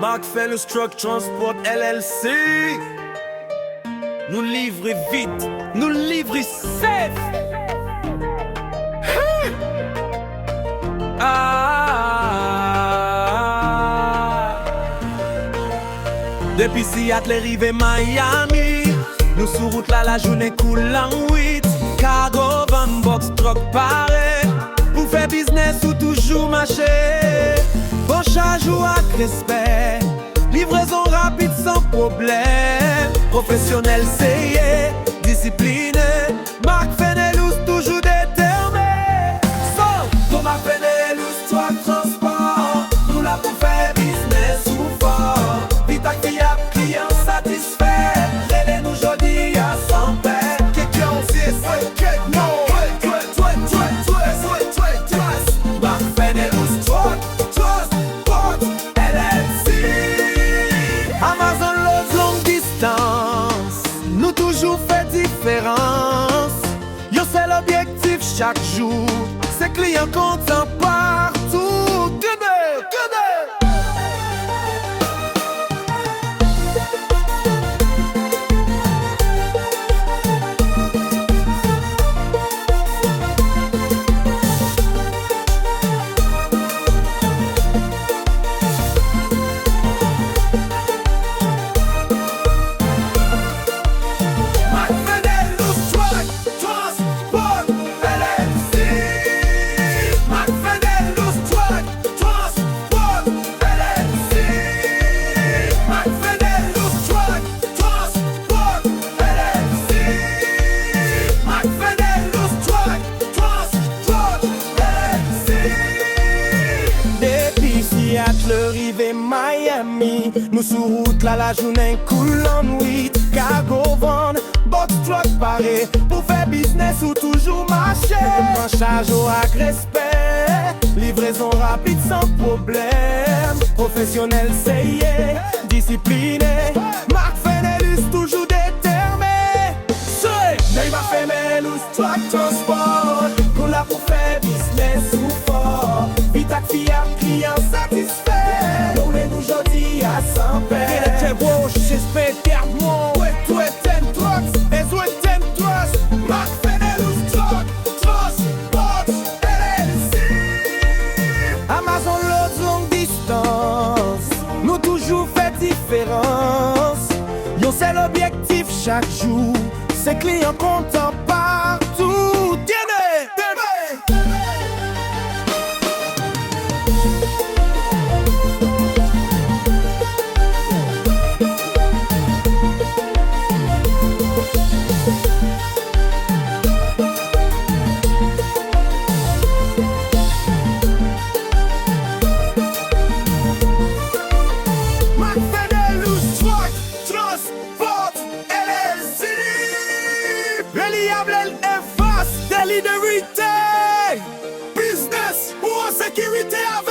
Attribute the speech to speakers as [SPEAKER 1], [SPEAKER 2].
[SPEAKER 1] Macphailus Truck Transport LLC. Nous livrer vite, nous livrer safe. Depuis Seattle arrivé Miami, nous sur route là la journée coule en 8. Cargo, van, box, truck paré. Pour faire business ou toujours marcher. Bon charge ou avec respect. Livraison rapide sans problème. Professionnel c'est discipliné. Macphailus toujours déterminé. So, pour Macphailus Truck Transport, nous là pour faire business ou fort. Vite à client satisfait. Relais nous jodi à 100 paix. Nous toujours fait différence. Yo c'est l'objectif chaque jour. C'est clients contents partout. Le rive Miami, nous sur route là la journée coule en 8. Cargo van, box truck paré. Pour faire business ou toujours marcher. En charge ou avec respect. Livraison rapide sans problème. Professionnel c'est discipliné. Macphailus toujours déterminé. C'est Macphailus Truck Transport. Nous là pour faire business ou fort. Vite à client satisfait. Nous jodi à 100 paix. Quel était beau, j'espère terme-moi. Ouais, toi, ten trucks, et toi, ten trucks. Macphailus Truck Transport LLC. Amazon load longue distance. Nous toujours fait différence. Yo c'est l'objectif chaque jour. C'est clients contents partout. Reliable et fast, de leaderité. Business ou en sécurité avec